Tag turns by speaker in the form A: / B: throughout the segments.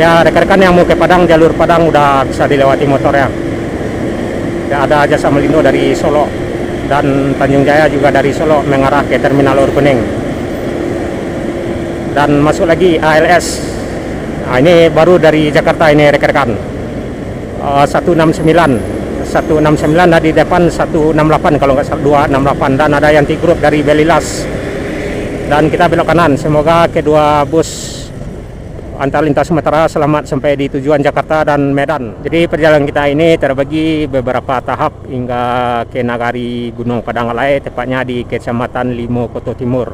A: Ya, rekan-rekan yang mau ke Padang, jalur Padang udah bisa dilewati motor ya. Ada jasa Malindo dari Solo dan Tanjung Jaya juga dari Solo mengarah ke Terminal Luhur Kuning. Dan masuk lagi ALS. Nah, ini baru dari Jakarta ini rekan-rekan. 169 di depan 168 kalau nggak salah 268, dan ada yang T-Group dari Belilas. Dan kita belok kanan. Semoga kedua bus antar lintas Sumatera selamat sampai di tujuan Jakarta dan Medan. Jadi perjalanan kita ini terbagi beberapa tahap hingga ke Nagari Gunung Padangalai, tepatnya di Kecamatan Limo Koto Timur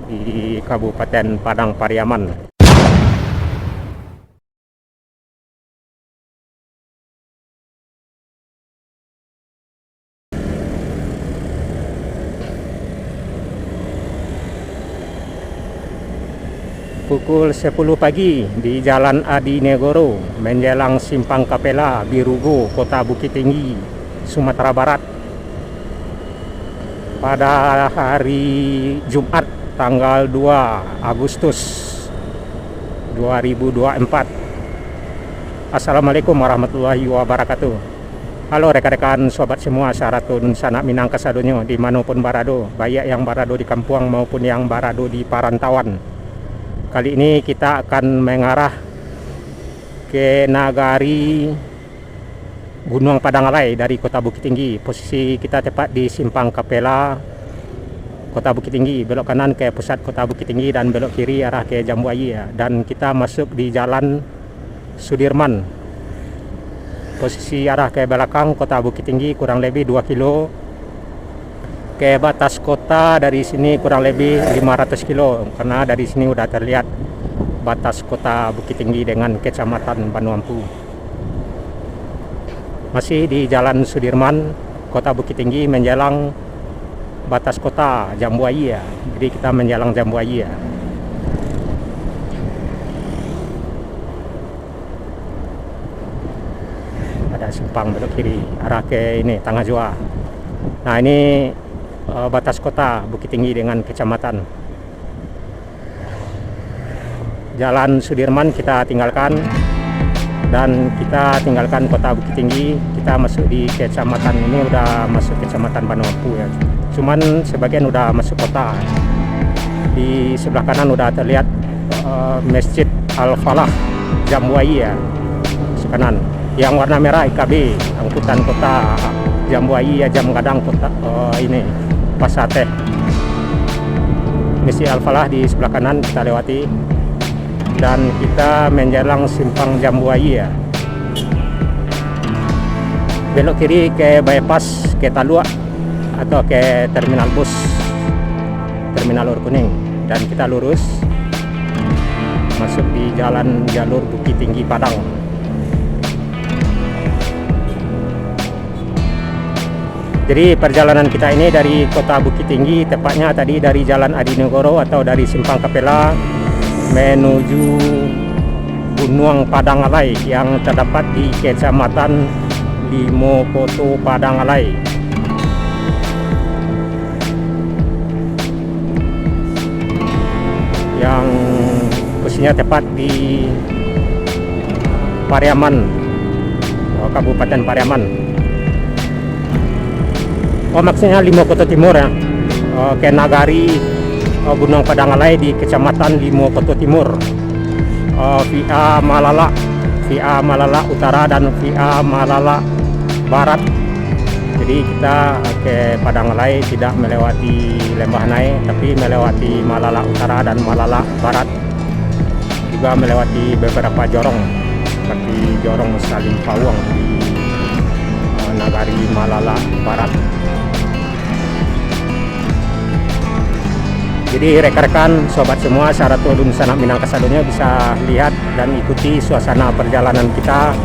A: di Kabupaten Padang Pariaman. Pukul 10 pagi di Jalan Adi Negoro menjelang Simpang Kapela, Birugo, Kota Bukit Tinggi, Sumatera Barat. Pada hari Jumat tanggal 2 Agustus 2024. Assalamualaikum warahmatullahi wabarakatuh. Halo rekan-rekan sobat semua, saratun sanak minang kasadonyo dimanapun barado, baik yang barado di Kampuang maupun yang barado di Parantauan. Kali ini kita akan mengarah ke Nagari Gunung Padangalai dari Kota Bukit Tinggi. Posisi kita tepat di Simpang Kapela, Kota Bukit Tinggi. Belok kanan ke pusat Kota Bukit Tinggi dan belok kiri arah ke Jambuayi ya. Dan kita masuk di Jalan Sudirman. Posisi arah ke belakang Kota Bukit Tinggi kurang lebih 2 kilo. Ke batas kota dari sini kurang lebih 500 kilo, karena dari sini udah terlihat batas kota Bukit Tinggi dengan Kecamatan Banuampu. Masih di Jalan Sudirman, Kota Bukit Tinggi menjelang batas kota Jambuayi ya. Jadi kita menjelang Jambuayi ya. Ada simpang belok kiri arah ke ini Tangah Jua. Nah, ini batas kota Bukit Tinggi dengan kecamatan. Jalan Sudirman kita tinggalkan dan kita tinggalkan kota Bukit Tinggi. Kita masuk di kecamatan ini, udah masuk kecamatan Banuampu ya. Cuman sebagian udah masuk kota. Di sebelah kanan udah terlihat Masjid Al-Falah Jambuayi ya, kanan. Yang warna merah IKB, angkutan kota Jambuayi ya, jam kadang kota ini Pasar Teh. Masjid Al-Falah di sebelah kanan kita lewati dan kita menjelang Simpang Jambuayi ya. Belok kiri ke bypass ke Talua atau ke terminal bus Terminal Luhur Kuning, dan kita lurus masuk di jalan jalur Bukit Tinggi Padang. Jadi perjalanan kita ini dari Kota Bukit Tinggi, tepatnya tadi dari Jalan Adi Negoro atau dari Simpang Kapela menuju Gunung Padangalai yang terdapat di Kecamatan Limo Koto Padangalai. Yang posisinya tepat di Pariaman, Kabupaten Pariaman. Maksudnya Limo Koto Timur ya, ke Nagari Gunung Padangalai di Kecamatan Limo Koto Timur, via Malala Utara dan via Malala Barat. Jadi kita ke Padangalai tidak melewati Lembah Nai, tapi melewati Malala Utara dan Malala Barat, juga melewati beberapa jorong seperti jorong Salim Pawang di Nagari Malala Barat. Jadi rekan-rekan sobat semua, saratulun sanak minang kasadonyo bisa lihat dan ikuti suasana perjalanan kita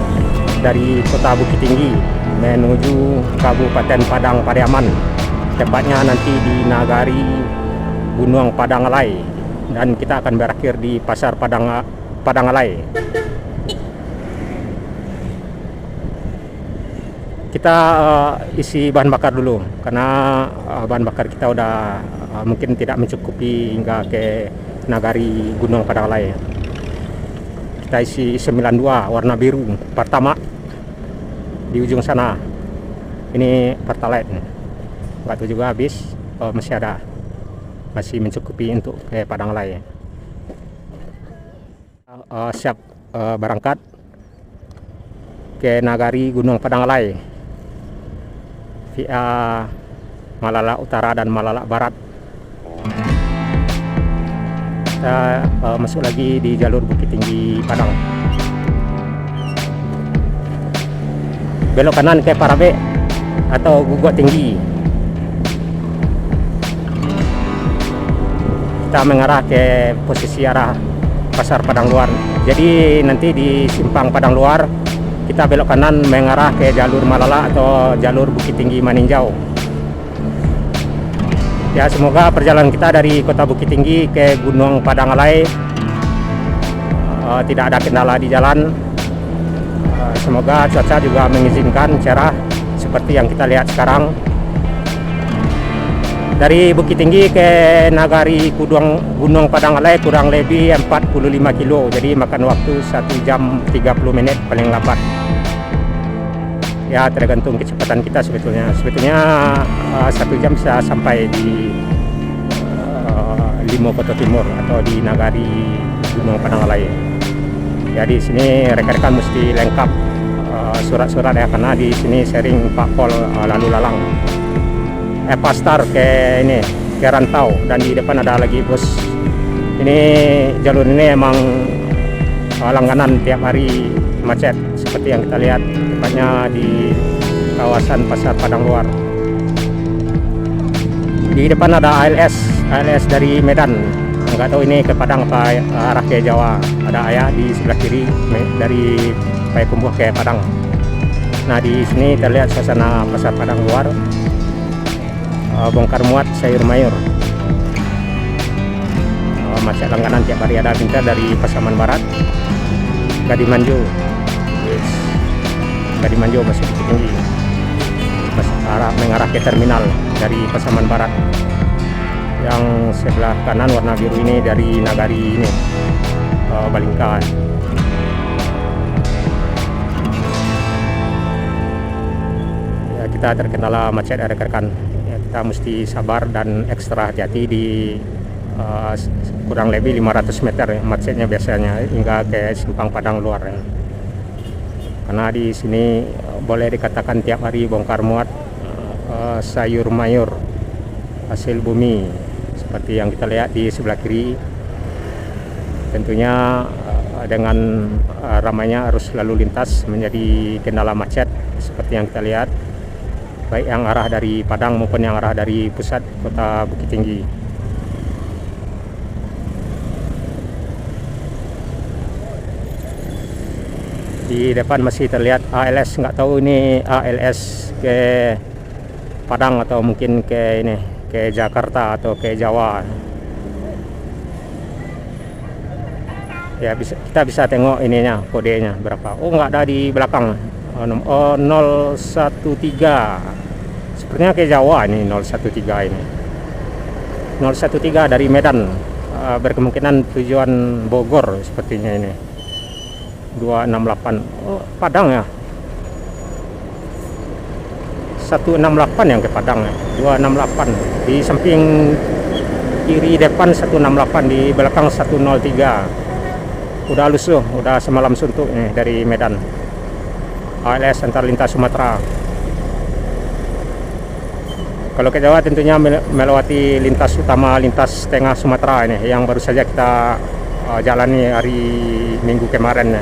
A: dari Kota Bukit Tinggi menuju Kabupaten Padang Pariaman, tepatnya nanti di Nagari Gunung Padangalai, dan kita akan berakhir di Pasar Padangalai. Kita isi bahan bakar dulu karena bahan bakar kita udah mungkin tidak mencukupi hingga ke Nagari Gunung Padangalai. kita isi 92 warna biru pertama di ujung sana. Ini Pertalite, nggak tahu juga habis, masih ada, masih mencukupi untuk ke Padanglai. Siap berangkat ke Nagari Gunung Padanglai via Malala Utara dan Malala Barat. Kita masuk lagi di jalur Bukit Tinggi Padang, belok kanan ke Parabe atau Guguak Tinggi. Kita mengarah ke posisi arah Pasar Padang Luar. Jadi nanti di simpang Padang Luar kita belok kanan mengarah ke jalur Malala atau jalur Bukit Tinggi Maninjau. Ya, semoga perjalanan kita dari kota Bukit Tinggi ke Gunung Padanglai tidak ada kendala di jalan. Semoga cuaca juga mengizinkan cerah seperti yang kita lihat sekarang. Dari Bukit Tinggi ke Nagari Gunung Padanglai kurang lebih 45 kilo, jadi makan waktu 1 jam 30 menit paling lambat. Ya, tergantung kecepatan kita sebetulnya. Sebetulnya 1 jam bisa sampai di Limo Koto Timur atau di Nagari Gunung Padanglai. Ya, di sini rekan-rekan mesti lengkap surat-surat ya, karena di sini sering Pak Pol lalu lalang. Pastar ke ini ke Rantau, dan di depan ada lagi bus. Ini jalur ini emang langganan tiap hari macet seperti yang kita lihat, tepatnya di kawasan Pasar Padang Luar. Di depan ada ALS dari Medan. Nggak tahu ini ke Padang apa arah ke Jawa. Ada ayah di sebelah kiri dari Payakumbuh ke Padang. Nah, di sini terlihat suasana Pasar Padang Luar, bongkar muat sayur mayur. Macet langganan tiap hari, ada pintar dari Pasaman Barat, Gadimanjo, Gadimanjo masuk Bukit Tinggi, mengarah ke terminal dari Pasaman Barat. Yang sebelah kanan warna biru ini dari Nagari ini, Balingka. Ya, kita terkendala macet rekan-rekan. Ya, kita mesti sabar dan ekstra hati-hati di kurang lebih 500 meter macetnya biasanya hingga ke simpang Padang Luar ya. Karena di sini boleh dikatakan tiap hari bongkar muat sayur mayur hasil bumi seperti yang kita lihat di sebelah kiri. Tentunya dengan ramainya arus lalu lintas menjadi kendala macet seperti yang kita lihat, baik yang arah dari Padang maupun yang arah dari pusat kota Bukit Tinggi. Di depan masih terlihat ALS, nggak tahu ini ALS ke Padang atau mungkin ke ini ke Jakarta atau ke Jawa. Ya, kita bisa tengok ininya, kodenya berapa. Oh, nggak ada di belakang. 013. Sepertinya ke Jawa ini 013 ini. 013 dari Medan. Berkemungkinan tujuan Bogor sepertinya ini. 268. Oh, Padang ya. 168 yang ke Padang ya. 268 di samping kiri depan 168, di belakang 103. Udah halus tuh, udah semalam suntuk nih dari Medan. ALS antar lintas Sumatera. Kalau ke Jawa tentunya melewati lintas utama, lintas tengah Sumatera ini yang baru saja kita jalani hari Minggu kemarin ya.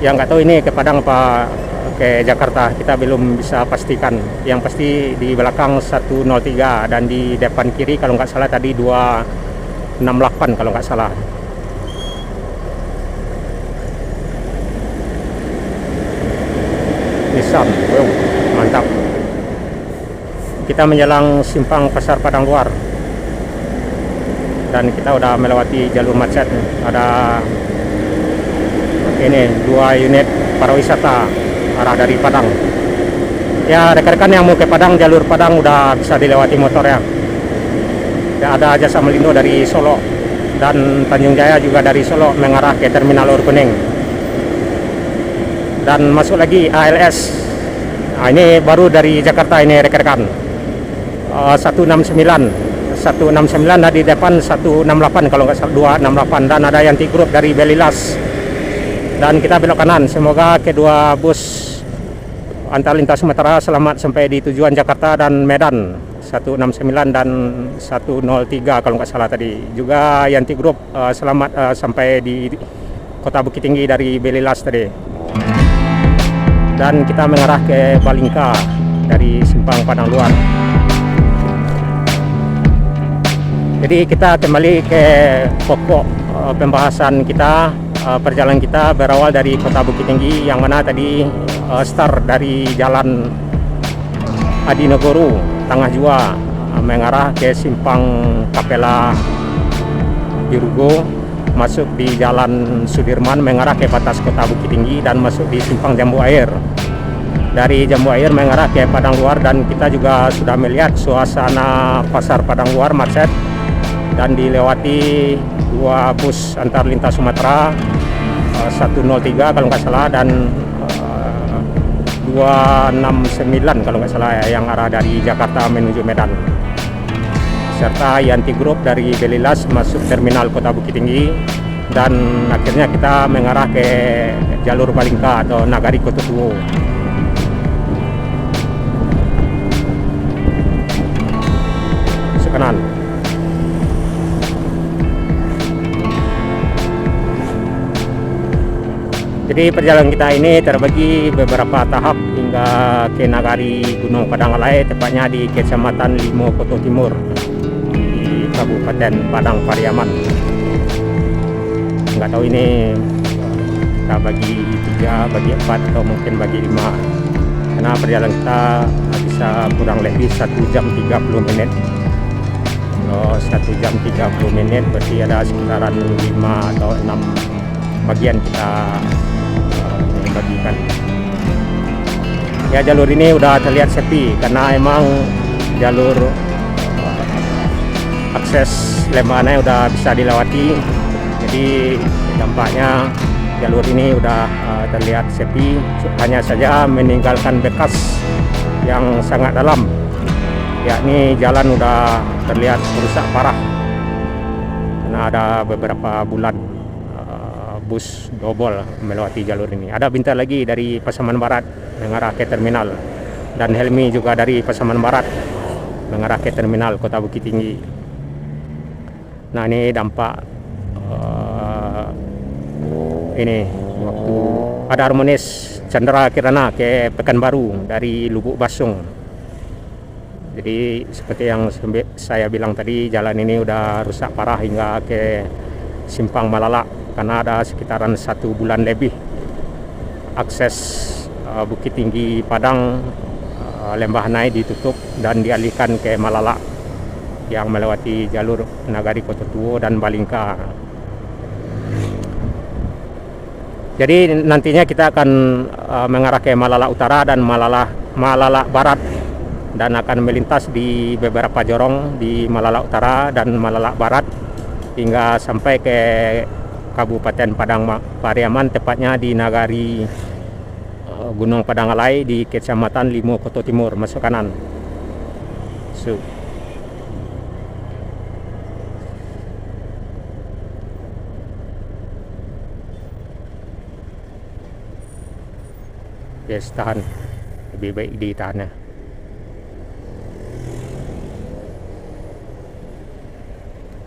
A: Yang nggak tahu ini ke Padang apa ke Jakarta, kita belum bisa pastikan. Yang pasti di belakang 103 dan di depan kiri kalau nggak salah tadi 268 kalau nggak salah. Nissan, wow, mantap. Kita menjelang simpang Pasar Padang Luar dan kita udah melewati jalur macet. Ada ini 2 unit pariwisata arah dari Padang. Ya, rekan-rekan yang mau ke Padang, jalur Padang udah bisa dilewati motor ya. Ya, ada jasa Melindo dari Solo dan Tanjung Jaya juga dari Solo mengarah ke Terminal Ur Kuning. Dan masuk lagi ALS. Nah, ini baru dari Jakarta ini rekan-rekan. 169 di depan 168 kalau nggak salah, 268, dan ada Yanti Group dari Belilas. Dan kita belok kanan. Semoga kedua bus antar lintas Sumatera selamat sampai di tujuan Jakarta dan Medan. 169 dan 103 kalau nggak salah tadi. Juga Yanti Group selamat sampai di Kota Bukit Tinggi dari Belilas tadi. Dan kita mengarah ke Balingka dari Simpang Padang Luar. Jadi kita kembali ke pokok pembahasan kita. Perjalanan kita berawal dari Kota Bukit Tinggi, yang mana tadi start dari Jalan Adinegoro Tengah Jua mengarah ke Simpang Kapela Birugo, masuk di Jalan Sudirman mengarah ke batas Kota Bukit Tinggi, dan masuk di Simpang Jambu Air. Dari Jambu Air mengarah ke Padang Luar, dan kita juga sudah melihat suasana pasar Padang Luar macet, dan dilewati dua bus antar lintas Sumatera, 103 kalau nggak salah dan 269 kalau nggak salah ya, yang arah dari Jakarta menuju Medan, serta Yanti Group dari Belilas masuk terminal Kota Bukit Tinggi. Dan akhirnya kita mengarah ke jalur Balingka atau Nagari Kototuo. Kanan. Jadi perjalanan kita ini terbagi beberapa tahap hingga ke Nagari Gunung Padangalai, tepatnya di Kecamatan Limo Koto Timur di Kabupaten Padang Pariaman. Nggak tahu ini kita bagi 3, bagi 4 atau mungkin bagi 5, karena perjalanan kita bisa kurang lebih 1 jam 30 menit. Kalau 1 jam 30 menit berarti ada sekitaran 5 atau 6 bagian kita bagikan. Ya, jalur ini udah terlihat sepi karena emang jalur akses Lembahanai udah bisa dilewati. Jadi dampaknya jalur ini udah terlihat sepi, hanya saja meninggalkan bekas yang sangat dalam, yakni jalan udah terlihat rusak parah karena ada beberapa bulan bus double melewati jalur ini. Ada Bintar lagi dari Pasaman Barat mengarah ke terminal, dan Helmi juga dari Pasaman Barat mengarah ke terminal Kota Bukit Tinggi. Nah, ini dampak ini waktu ada Harmonis Chandra Kirana ke Pekanbaru dari Lubuk Basung. Jadi seperti yang saya bilang tadi, jalan ini udah rusak parah hingga ke Simpang Malala, karena ada sekitaran 1 bulan lebih akses Bukit Tinggi Padang Lembahanai ditutup dan dialihkan ke Malala yang melewati jalur Nagari Kototuo dan Balingka. Jadi nantinya kita akan mengarah ke Malala Utara dan Malala Barat, dan akan melintas di beberapa jorong di Malala Utara dan Malala Barat hingga sampai ke Kabupaten Padang Pariaman, tepatnya di Nagari Gunung Padangalai di Kecamatan Limo Koto Timur, masuk kanan. Yes, tahan. Lebih baik ditahan ya.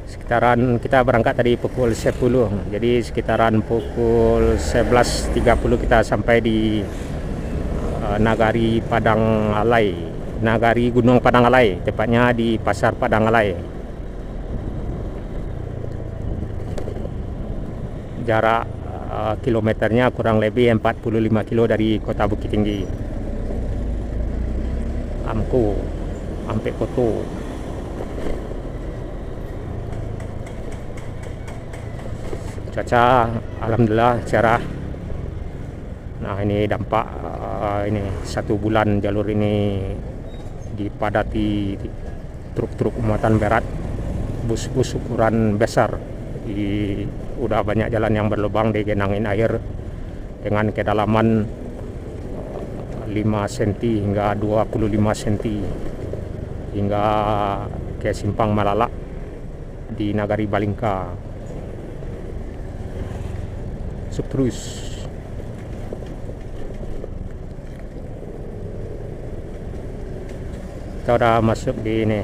A: Sekitaran kita berangkat tadi pukul 10, jadi sekitaran pukul 11.30 kita sampai di Nagari Padangalai, Nagari Gunung Padangalai, tepatnya di Pasar Padangalai. Jarak kilometernya kurang lebih 45 kilo dari Kota Bukit Tinggi. Amku sampai Koto. Cuaca alhamdulillah cerah. Nah, ini dampak ini 1 bulan jalur ini dipadati truk-truk muatan berat, bus-bus ukuran besar Udah banyak jalan yang berlubang digenangin air dengan kedalaman 5 cm hingga 25 cm hingga ke Simpang Malala di Nagari Balingka. Terus kita udah masuk di ini,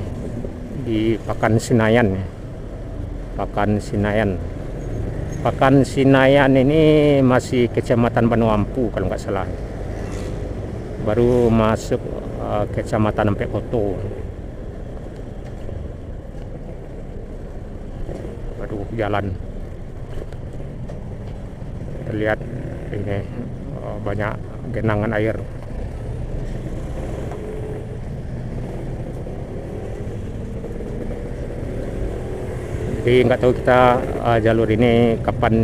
A: di Pakan Sinayan. Pakan Sinayan ini masih Kecamatan Banuampu kalau nggak salah. Baru masuk Kecamatan Empek Koto. Aduh, jalan terlihat ini banyak genangan air. Jadi nggak tahu kita jalur ini kapan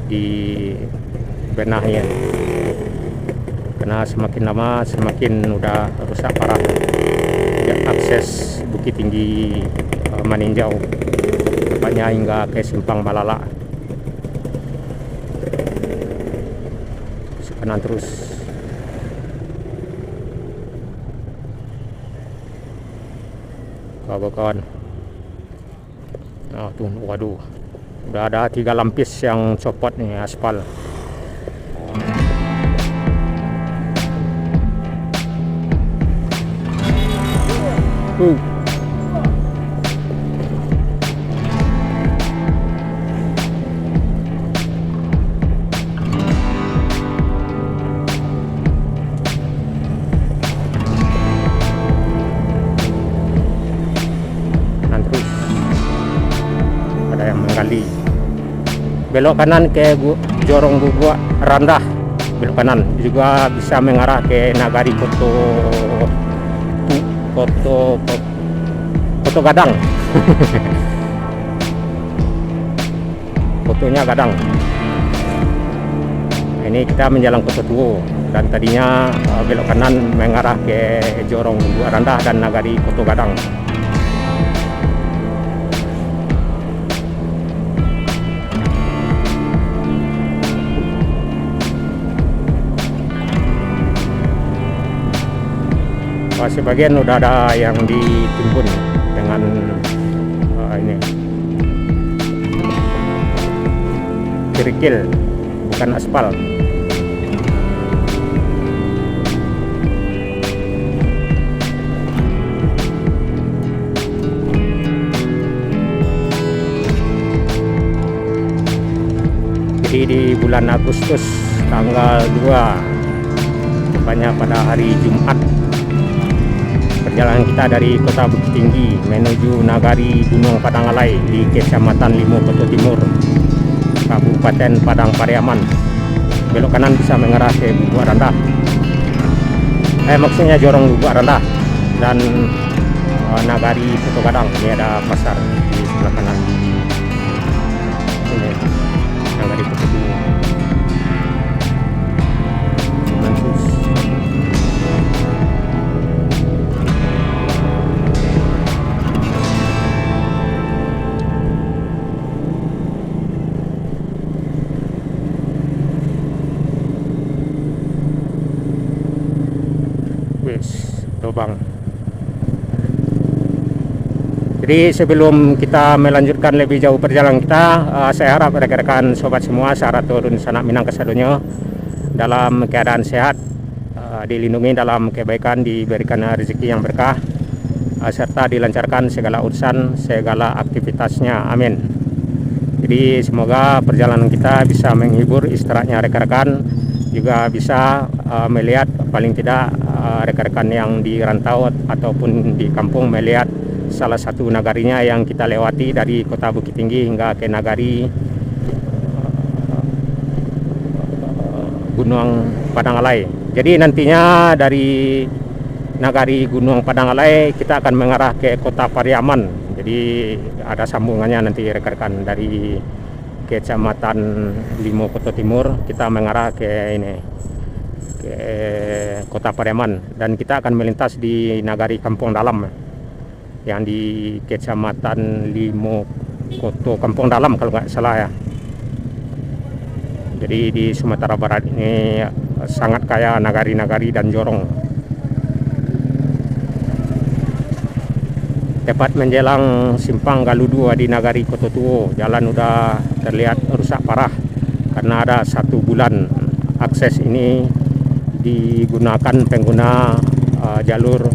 A: dibenahi ya. Karena semakin lama semakin udah rusak parah. Ya, akses Bukit Tinggi meninjau tepatnya hingga ke Simpang Malala. Kanan terus. Kawan-kawan. Nah, tuh, waduh, udah ada 3 lapis yang copot nih aspal. Kali belok kanan ke Jorong Gugua Randah, belok kanan juga bisa mengarah ke Nagari Koto Gadang. Fotonya Gadang. Ini kita menjalan Koto Tuo dan tadinya belok kanan mengarah ke Jorong Gugua Randah dan Nagari Koto Gadang. Sebagian udah ada yang ditimbun dengan ini kerikil, bukan aspal. Jadi di bulan Agustus tanggal 2, tepatnya pada hari Jumat, perjalanan kita dari Kota Bukit Tinggi menuju Nagari Gunung Padangalai di Kecamatan Limo Koto Timur, Kabupaten Padang Pariaman. Belok kanan bisa mengarah ke Gugua Randah. Maksudnya Jorong Gugua Randah dan Nagari Koto Gadang. Ini ada pasar di sebelah kanan. Ini Nagari Koto Timur. Lubang. Jadi sebelum kita melanjutkan lebih jauh perjalanan kita, saya harap rekan-rekan sobat semua secara turun sanak Minang Kasadonyo dalam keadaan sehat, dilindungi dalam kebaikan, diberikan rezeki yang berkah, serta dilancarkan segala urusan, segala aktivitasnya. Amin. Jadi semoga perjalanan kita bisa menghibur istirahatnya rekan-rekan, juga bisa melihat paling tidak rekan-rekan yang di rantau ataupun di kampung melihat salah satu nagarinya yang kita lewati dari Kota Bukit Tinggi hingga ke Nagari Gunung Padangalai. Jadi nantinya dari Nagari Gunung Padangalai kita akan mengarah ke Kota Pariaman. Jadi ada sambungannya nanti rekan-rekan dari Kecamatan Limo Koto Timur kita mengarah ke ini, ke Kota Pariaman, dan kita akan melintas di Nagari Kampung Dalam yang di Kecamatan Limo Koto Kampung Dalam kalau nggak salah ya. Jadi di Sumatera Barat ini sangat kaya nagari-nagari dan jorong. Tepat menjelang simpang Galuh 2 di Nagari Koto Tuo, jalan udah terlihat rusak parah karena ada 1 bulan akses ini digunakan pengguna jalur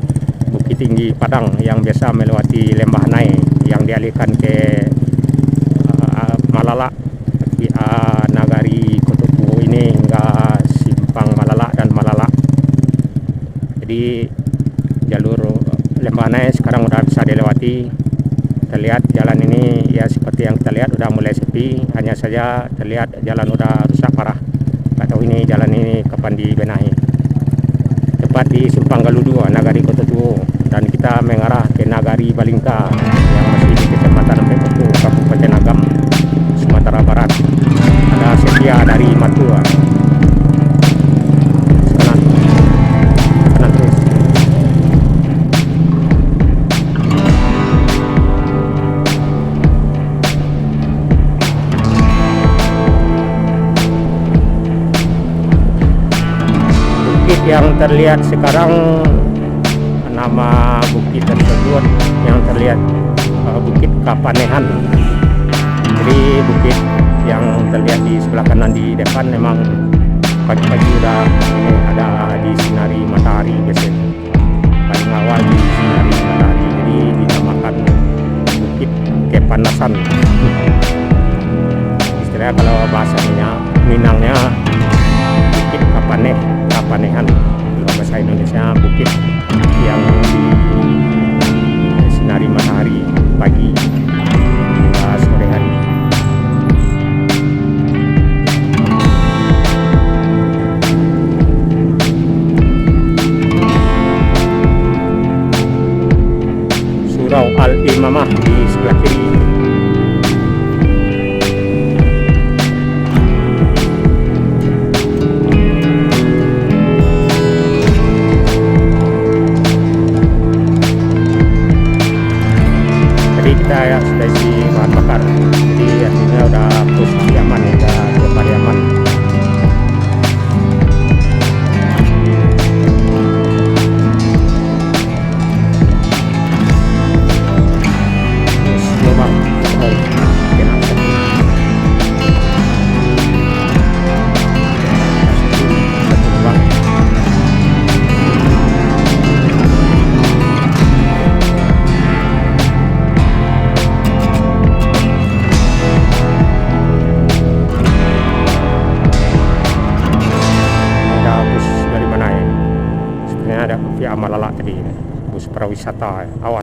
A: Bukit Tinggi Padang yang biasa melewati Lembah Nai yang dialihkan ke Malala via Nagari Koto Tuo ini hingga simpang Malala dan Malala. Jadi jalur Lembah Nai sekarang udah bisa dilewati. Terlihat jalan ini ya seperti yang kita lihat udah mulai sepi, hanya saja terlihat jalan udah rusak parah. Nggak tahu ini jalan ini kapan dibenahi. Tepat di simpang Galuh 2 Nagari Koto Tuo, dan kita mengarah ke Nagari Balingka yang masih di Kecamatan Pekoto, Kabupaten Agam, Sumatera Barat. Ada Setia dari Matua. Kanan terus. Bukit yang terlihat sekarang, nama bukit tersebut yang terlihat Bukit Kapanehan. Jadi bukit yang terlihat di sebelah kanan di depan memang pagi-pagi udah ada di sinari matahari biasanya. Paling awal di sinari matahari, jadi dinamakan Bukit Kepanasan. Istilahnya kalau bahasanya Minangnya Bukit Kapanehan. Kalau bahasa Indonesia bukit yang di sinari matahari pagi hingga sore hari. Surau Al-Imamah di sebelah kiri. Kita ya sudah isi bahan bakar, jadi akhirnya udah posisi aman, udah kembali aman. Lubang ada via Malala tadi, bus pariwisata awan.